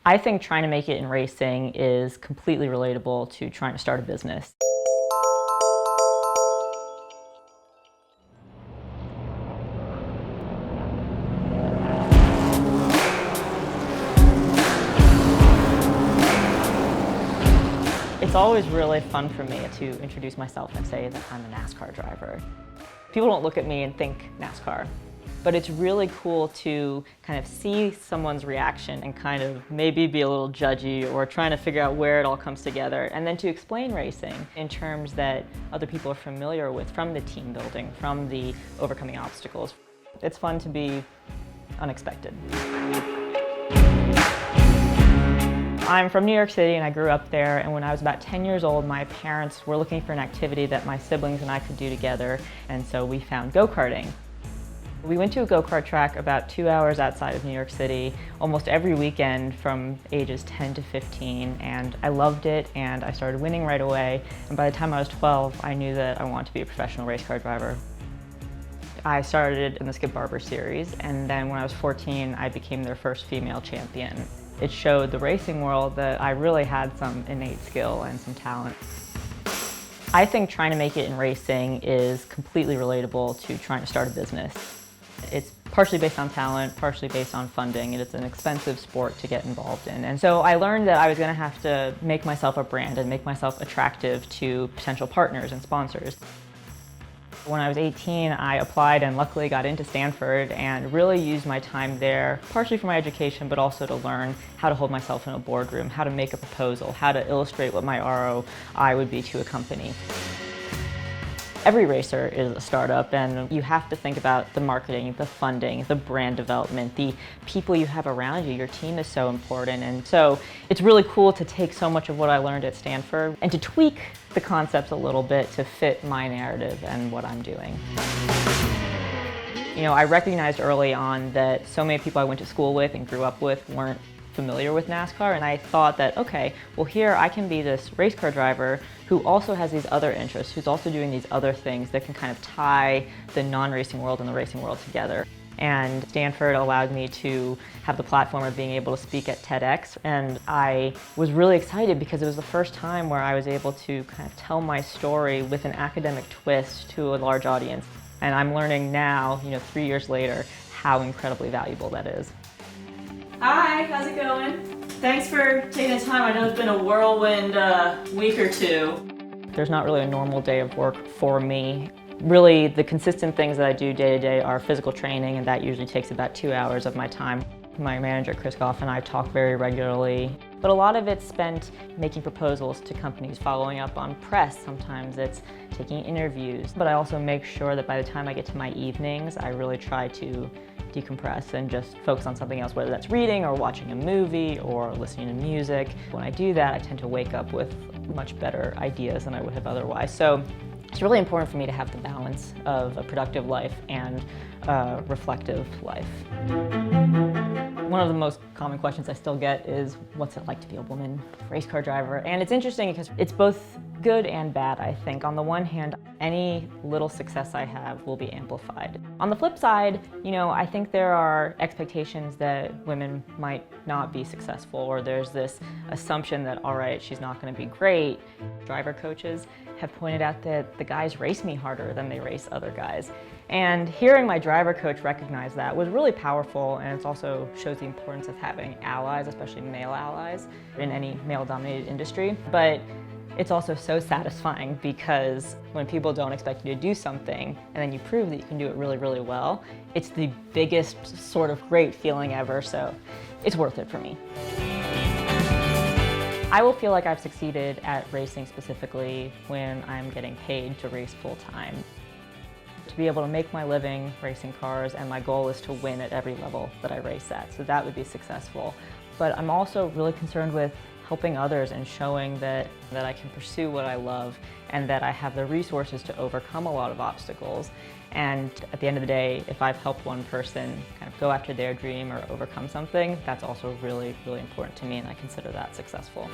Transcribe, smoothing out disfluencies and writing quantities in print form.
I think trying to make it in racing is completely relatable to trying to start a business. It's always really fun for me to introduce myself and say that I'm a NASCAR driver. People don't look at me and think NASCAR, but it's really cool to kind of see someone's reaction and kind of maybe be a little judgy or trying to figure out where it all comes together, and then to explain racing in terms that other people are familiar with, from the team building, from the overcoming obstacles. It's fun to be unexpected. I'm from New York City and I grew up there, and when I was about 10 years old, my parents were looking for an activity that my siblings and I could do together, and so we found go-karting. We went to a go-kart track about 2 hours outside of New York City almost every weekend from ages 10 to 15, and I loved it and I started winning right away, and by the time I was 12, I knew that I wanted to be a professional race car driver. I started in the Skip Barber Series, and then when I was 14, I became their first female champion. It showed the racing world that I really had some innate skill and some talent. I think trying to make it in racing is completely relatable to trying to start a business. It's partially based on talent, partially based on funding, and it's an expensive sport to get involved in. And so I learned that I was going to have to make myself a brand and make myself attractive to potential partners and sponsors. When I was 18, I applied and luckily got into Stanford and really used my time there, partially for my education, but also to learn how to hold myself in a boardroom, how to make a proposal, how to illustrate what my ROI would be to a company. Every racer is a startup, and you have to think about the marketing, the funding, the brand development, the people you have around you. Your team is so important, and so it's really cool to take so much of what I learned at Stanford and to tweak the concepts a little bit to fit my narrative and what I'm doing. You know, I recognized early on that so many people I went to school with and grew up with weren't familiar with NASCAR, and I thought that, okay, well here I can be this race car driver who also has these other interests, who's also doing these other things that can kind of tie the non-racing world and the racing world together. And Stanford allowed me to have the platform of being able to speak at TEDx, and I was really excited because it was the first time where I was able to kind of tell my story with an academic twist to a large audience. And I'm learning now, 3 years later, how incredibly valuable that is. Hi, how's it going? Thanks for taking the time. I know it's been a whirlwind week or two. There's not really a normal day of work for me. Really, the consistent things that I do day to day are physical training, and that usually takes about 2 hours of my time. My manager, Gauvain, and I talk very regularly. But a lot of it's spent making proposals to companies, following up on press. Sometimes it's taking interviews. But I also make sure that by the time I get to my evenings, I really try to decompress and just focus on something else, whether that's reading or watching a movie or listening to music. When I do that, I tend to wake up with much better ideas than I would have otherwise. So it's really important for me to have the balance of a productive life and a reflective life. One of the most common questions I still get is, what's it like to be a woman race car driver? And it's interesting because it's both good and bad, I think. On the one hand, any little success I have will be amplified. On the flip side, I think there are expectations that women might not be successful, or there's this assumption that, all right, she's not going to be great. Driver coaches have pointed out that the guys race me harder than they race other guys. And hearing my driver coach recognize that was really powerful, and it also shows the importance of having allies, especially male allies, in any male-dominated industry. But it's also so satisfying because when people don't expect you to do something and then you prove that you can do it really, really well, it's the biggest sort of great feeling ever, so it's worth it for me. I will feel like I've succeeded at racing specifically when I'm getting paid to race full-time. To be able to make my living racing cars, and my goal is to win at every level that I race at, so that would be successful. But I'm also really concerned with helping others and showing that I can pursue what I love and that I have the resources to overcome a lot of obstacles. And at the end of the day, if I've helped one person kind of go after their dream or overcome something, that's also really, really important to me, and I consider that successful.